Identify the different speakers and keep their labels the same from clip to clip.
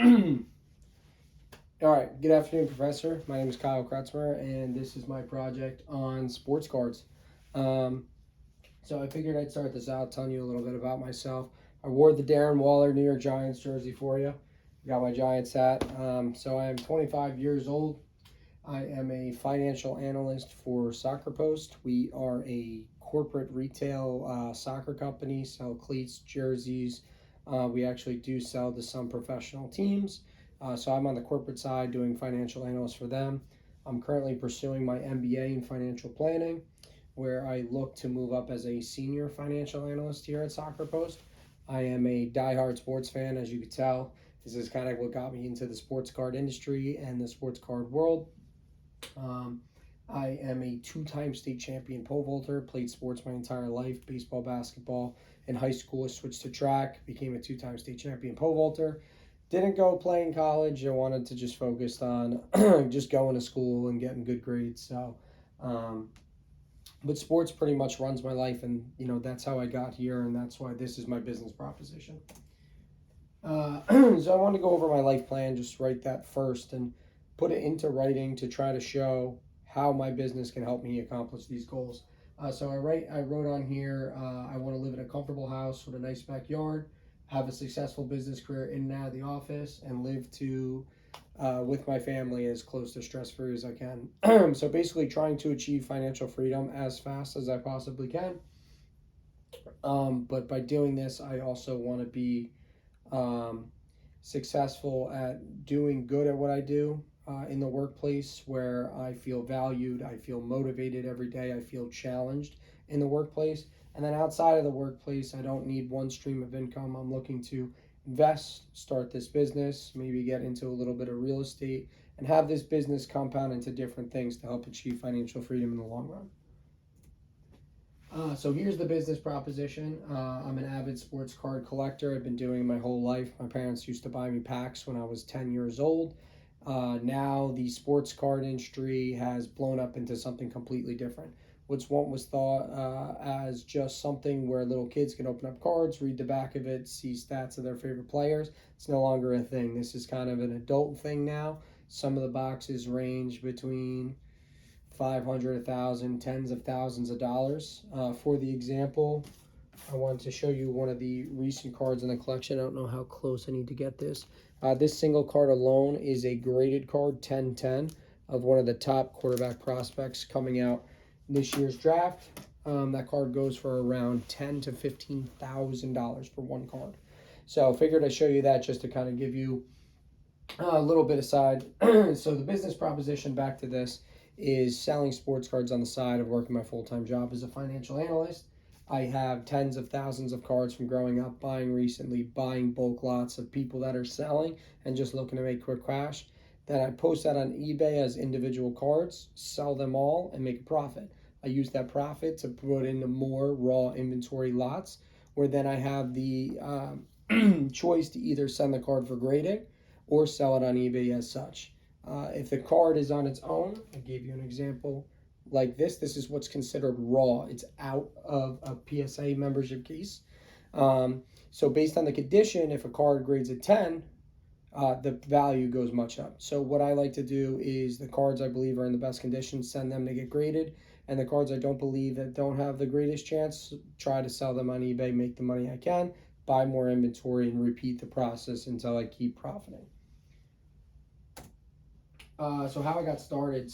Speaker 1: All right, good afternoon, Professor. My name is Kyle Kretzmer, and this is my project on sports cards. Um, so I figured I'd start this out telling you a little bit about myself. I wore the Darren Waller New York Giants jersey for you. Got my Giants hat. So I am 25 years old. I am a financial analyst for Soccer Post. We are a corporate retail soccer company, sell cleats, jerseys. We actually do sell to some professional teams. So I'm on the corporate side doing financial analyst for them. I'm currently pursuing my MBA in financial planning, where I look to move up as a senior financial analyst here at Soccer Post. I am a diehard sports fan, as you could tell. This is kind of what got me into the sports card industry and the sports card world. Um, I am a two-time state champion pole vaulter, played sports my entire life, baseball, basketball. In high school, I switched to track, became a two-time state champion pole vaulter. Didn't go play in college. I wanted to just focus on just going to school and getting good grades. Um, but sports pretty much runs my life, and that's how I got here, and that's why this is my business proposition. So I want to go over my life plan, just write that first and put it into writing to try to show how my business can help me accomplish these goals. I wrote on here, I want to live in a comfortable house with a nice backyard, have a successful business career in and out of the office, and live to with my family as close to stress free as I can. So basically, trying to achieve financial freedom as fast as I possibly can. But by doing this, I also want to be um, successful at doing good at what I do in the workplace where I feel valued, I feel motivated every day, I feel challenged in the workplace. And then outside of the workplace, I don't need one stream of income. I'm looking to invest, start this business, maybe get into a little bit of real estate, and have this business compound into different things to help achieve financial freedom in the long run. So here's the business proposition. I'm an avid sports card collector. I've been doing it my whole life. My parents used to buy me packs when I was 10 years old. Now the sports card industry has blown up into something completely different. What's one was thought as just something where little kids can open up cards, read the back of it, see stats of their favorite players. It's no longer a thing. This is kind of an adult thing now. Some of the boxes range between 500, 1,000, tens of thousands of dollars. For the example, I wanted to show you one of the recent cards in the collection. I don't know how close I need to get this. This single card alone is a graded card, 10-10, of one of the top quarterback prospects coming out this year's draft. That card goes for around $10,000 to $15,000 for one card. So I figured I'd show you that just to kind of give you a little bit aside. So the business proposition, back to this, is selling sports cards on the side of working my full-time job as a financial analyst. I have tens of thousands of cards from growing up, buying recently, buying bulk lots of people that are selling and just looking to make quick cash. Then I post that on eBay as individual cards, sell them all, and make a profit. I use that profit to put into more raw inventory lots, where then I have the choice to either send the card for grading or sell it on eBay as such. If the card is on its own, I gave you an example like this. This is what's considered raw. It's out of a PSA membership case. So based on the condition, if a card grades a 10, the value goes much up. So what I like to do is the cards I believe are in the best condition, send them to get graded. And the cards I don't believe that don't have the greatest chance, try to sell them on eBay, make the money I can, buy more inventory, and repeat the process until I keep profiting. So how I got started.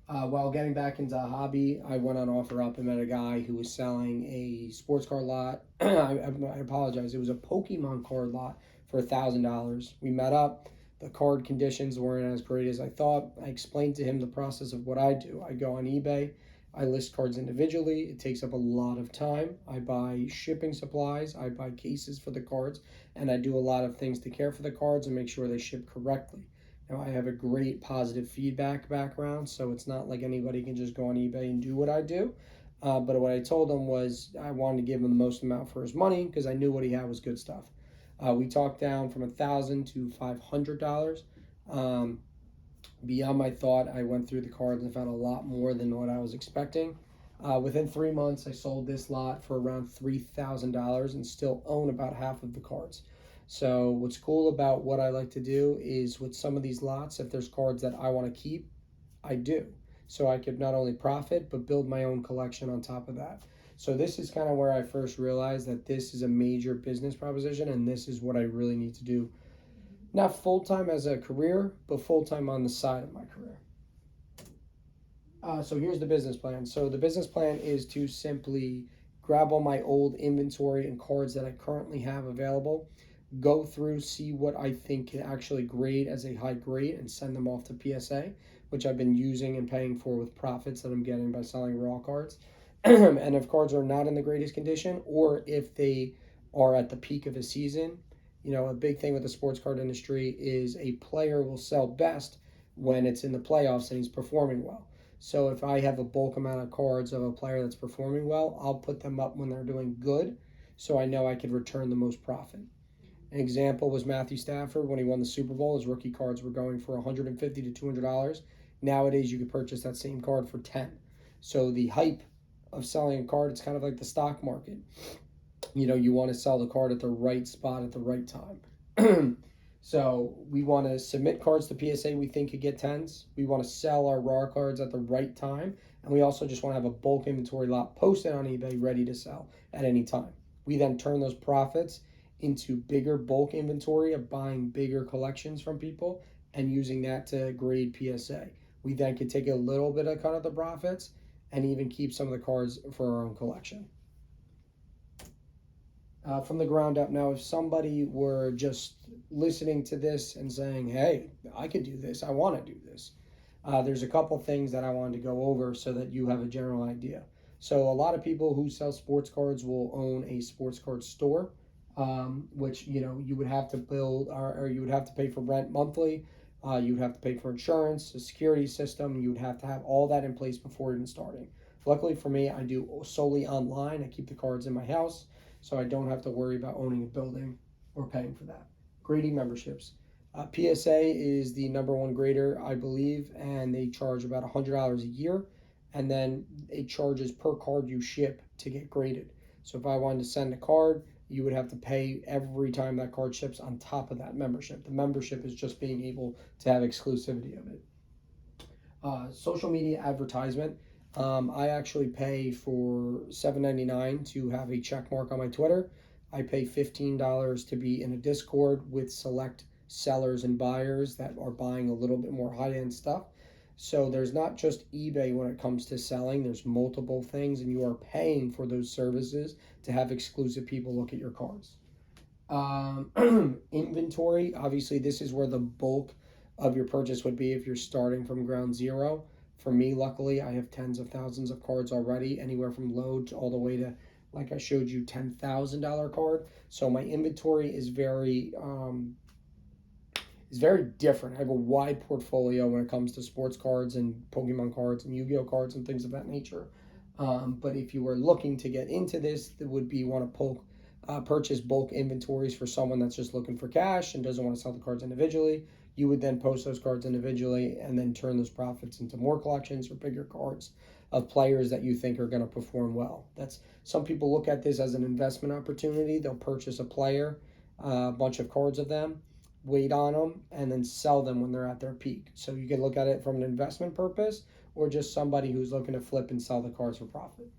Speaker 1: While getting back into a hobby, I went on OfferUp and met a guy who was selling a sports card lot. I apologize. It was a Pokemon card lot for $1,000. We met up. The card conditions weren't as great as I thought. I explained to him the process of what I do. I go on eBay. I list cards individually. It takes up a lot of time. I buy shipping supplies. I buy cases for the cards. And I do a lot of things to care for the cards and make sure they ship correctly. Now, I have a great positive feedback background, so it's not like anybody can just go on eBay and do what I do. But what I told him was I wanted to give him the most amount for his money because I knew what he had was good stuff. We talked down from $1,000 to $500. Beyond my thought, I went through the cards and found a lot more than what I was expecting. Within 3 months, I sold this lot for around $3,000 and still own about half of the cards. So what's cool about what I like to do is with some of these lots, if there's cards that I want to keep, I do. So I could not only profit, but build my own collection on top of that. So this is kind of where I first realized that this is a major business proposition and this is what I really need to do. Not full-time as a career, but full-time on the side of my career. So here's the business plan. So the business plan is to simply grab all my old inventory and cards that I currently have available, go through, see what I think can actually grade as a high grade, and send them off to PSA, which I've been using and paying for with profits that I'm getting by selling raw cards. And if cards are not in the greatest condition, or if they are at the peak of a season, a big thing with the sports card industry is a player will sell best when it's in the playoffs and he's performing well. So if I have a bulk amount of cards of a player that's performing well, I'll put them up when they're doing good, so I know I could return the most profit. An example was Matthew Stafford when he won the Super Bowl. His rookie cards were going for $150 to $200. Nowadays, you could purchase that same card for $10. So the hype of selling a card, it's kind of like the stock market. You want to sell the card at the right spot at the right time. So we want to submit cards to PSA we think could get tens. We want to sell our raw cards at the right time. And we also just want to have a bulk inventory lot posted on eBay ready to sell at any time. We then turn those profits into bigger bulk inventory of buying bigger collections from people and using that to grade PSA. We then could take a little bit of cut of the profits and even keep some of the cards for our own collection. From the ground up. Now, if somebody were just listening to this and saying, hey, I could do this, I want to do this, there's a couple things that I wanted to go over so that you have a general idea. So a lot of people who sell sports cards will own a sports card store, which, you would have to build or you would have to pay for rent monthly. You would have to pay for insurance, a security system. You would have to have all that in place before even starting. Luckily for me, I do solely online. I keep the cards in my house, so I don't have to worry about owning a building or paying for that. Grading memberships. PSA is the number one grader, I believe, and they charge about $100 a year, and then it charges per card you ship to get graded. So if I wanted to send a card, you would have to pay every time that card ships on top of that membership. The membership is just being able to have exclusivity of it. Social media advertisement. I actually pay for $7.99 to have a check mark on my Twitter. I pay $15 to be in a Discord with select sellers and buyers that are buying a little bit more high-end stuff. So there's not just eBay when it comes to selling. There's multiple things, and you are paying for those services to have exclusive people look at your cards. Inventory. Obviously, this is where the bulk of your purchase would be if you're starting from ground zero. For me, luckily, I have tens of thousands of cards already, anywhere from low to all the way to, like I showed you, $10,000 card. So my inventory is very different. I have a wide portfolio when it comes to sports cards and Pokemon cards and Yu-Gi-Oh cards and things of that nature. But if you were looking to get into this, it would be want to purchase bulk inventories for someone that's just looking for cash and doesn't want to sell the cards individually. You would then post those cards individually and then turn those profits into more collections or bigger cards of players that you think are going to perform well. Some people look at this as an investment opportunity. They'll purchase a player, a bunch of cards of them, wait on them, and then sell them when they're at their peak. So you can look at it from an investment purpose or just somebody who's looking to flip and sell the cards for profit.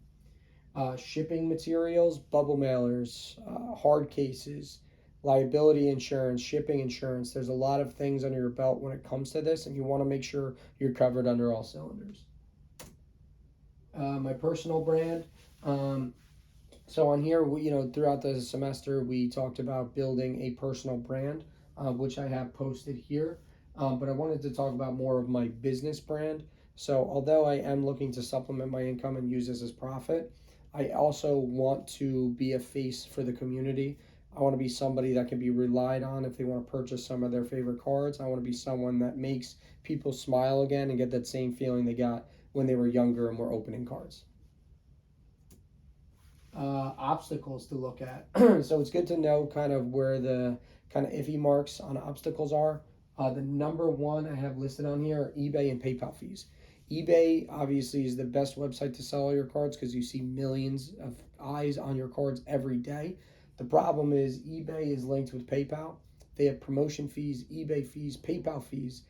Speaker 1: Shipping materials, bubble mailers, hard cases, liability insurance, shipping insurance. There's a lot of things under your belt when it comes to this, and you want to make sure you're covered under all cylinders. My personal brand. So on here, throughout the semester, we talked about building a personal brand, which I have posted here. But I wanted to talk about more of my business brand. So although I am looking to supplement my income and use this as profit, I also want to be a face for the community. I want to be somebody that can be relied on if they want to purchase some of their favorite cards. I want to be someone that makes people smile again and get that same feeling they got when they were younger and were opening cards. Obstacles to look at. So it's good to know kind of where the kind of iffy marks on obstacles are. The number one I have listed on here are eBay and PayPal fees. eBay obviously is the best website to sell all your cards because you see millions of eyes on your cards every day. The problem is eBay is linked with PayPal. They have promotion fees, eBay fees, PayPal fees.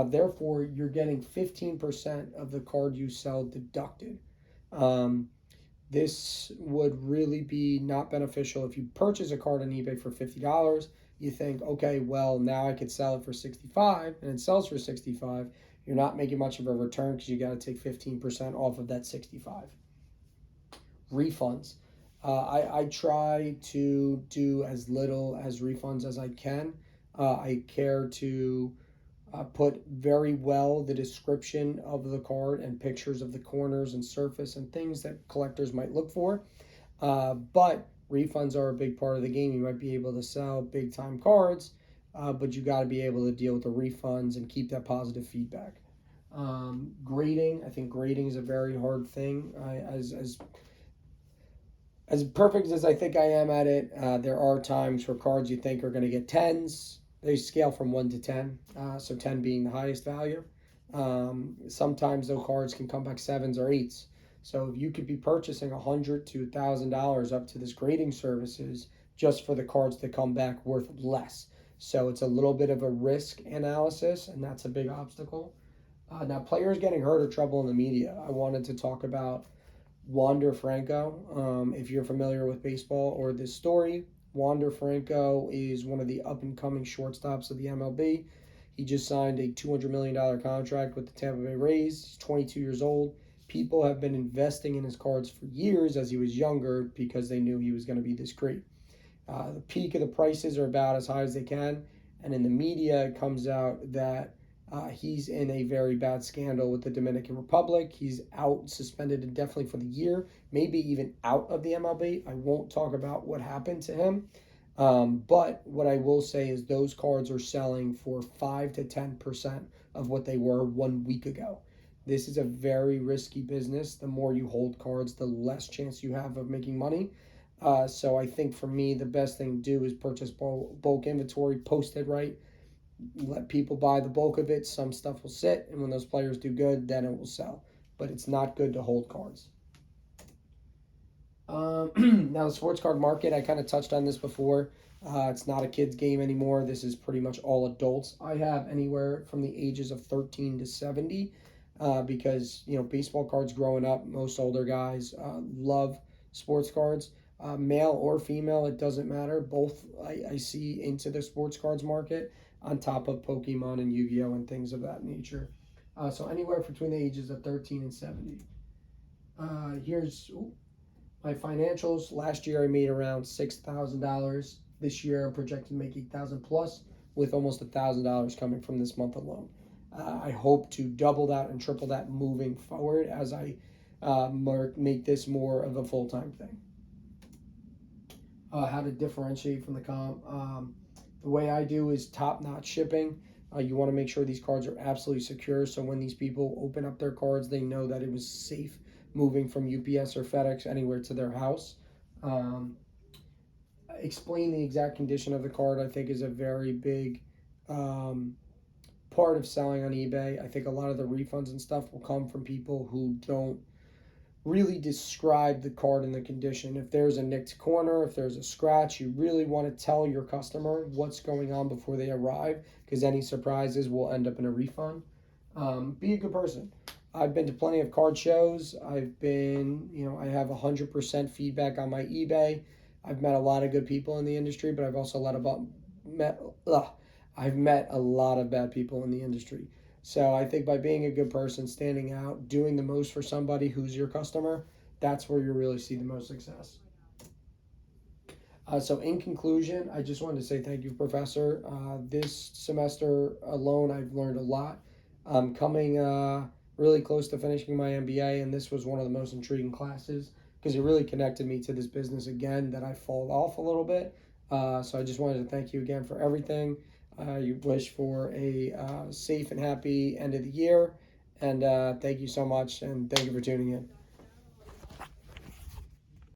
Speaker 1: Therefore, you're getting 15% of the card you sell deducted. Um, this would really be not beneficial. If you purchase a card on eBay for $50, you think, okay, well, now I could sell it for 65, and it sells for 65. You're not making much of a return because you got to take 15% off of that 65. Refunds. I try to do as little as refunds as I can. I care to put very well the description of the card and pictures of the corners and surface and things that collectors might look for. But refunds are a big part of the game. You might be able to sell big time cards, but you got to be able to deal with the refunds and keep that positive feedback. Grading. I think grading is a very hard thing. As perfect as I think I am at it, there are times for cards you think are going to get tens. They scale from 1 to 10, so 10 being the highest value. Sometimes those cards can come back sevens or eights. So if you could be purchasing $100 to $1,000 up to this grading services just for the cards that come back worth less. So it's a little bit of a risk analysis, and that's a big obstacle. Now, players getting hurt or trouble in the media. I wanted to talk about Wander Franco. If you're familiar with baseball or this story, Wander Franco is one of the up-and-coming shortstops of the MLB. He just signed a $200 million contract with the Tampa Bay Rays. He's 22 years old. People have been investing in his cards for years as he was younger because they knew he was going to be this great. The peak of the prices are about as high as they can, and in the media it comes out that he's in a very bad scandal with the Dominican Republic. He's out, suspended indefinitely for the year, maybe even out of the MLB. I won't talk about what happened to him. But what I will say is those cards are selling for 5 to 10% of what they were 1 week ago. This is a very risky business. The more you hold cards, the less chance you have of making money. So I think for me, the best thing to do is purchase bulk inventory, post it right, let people buy the bulk of it. Some stuff will sit, and when those players do good, then it will sell. But it's not good to hold cards. Now, the sports card market, I kind of touched on this before. It's not a kid's game anymore. This is pretty much all adults. I have anywhere from the ages of 13 to 70 because, baseball cards growing up, most older guys love sports cards. Male or female, it doesn't matter. Both I see into the sports cards market on top of Pokemon and Yu-Gi-Oh! And things of that nature. So anywhere between the ages of 13 and 70. Here's my financials. Last year I made around $6,000. This year I'm projected to make $8,000 plus, with almost $1,000 coming from this month alone. I hope to double that and triple that moving forward as I make this more of a full-time thing. How to differentiate from the comp. The way I do is top-notch shipping. You want to make sure these cards are absolutely secure, so when these people open up their cards, they know that it was safe moving from UPS or FedEx anywhere to their house. Explain the exact condition of the card, I think, is a very big part of selling on eBay. I think a lot of the refunds and stuff will come from people who don't really describe the card and the condition. If there's a nicked corner, if there's a scratch, you really want to tell your customer what's going on before they arrive, because any surprises will end up in a refund. Be a good person. I've been to plenty of card shows. I've been, I have 100% feedback on my eBay. I've met a lot of good people in the industry, but I've also I've met a lot of bad people in the industry. So I think by being a good person, standing out, doing the most for somebody who's your customer, that's where you really see the most success. So in conclusion, I just wanted to say thank you, Professor. This semester alone, I've learned a lot. I'm coming really close to finishing my MBA, and this was one of the most intriguing classes because it really connected me to this business again that I fall off a little bit. So I just wanted to thank you again for everything. You wish for a safe and happy end of the year. And thank you so much, and thank you for tuning in.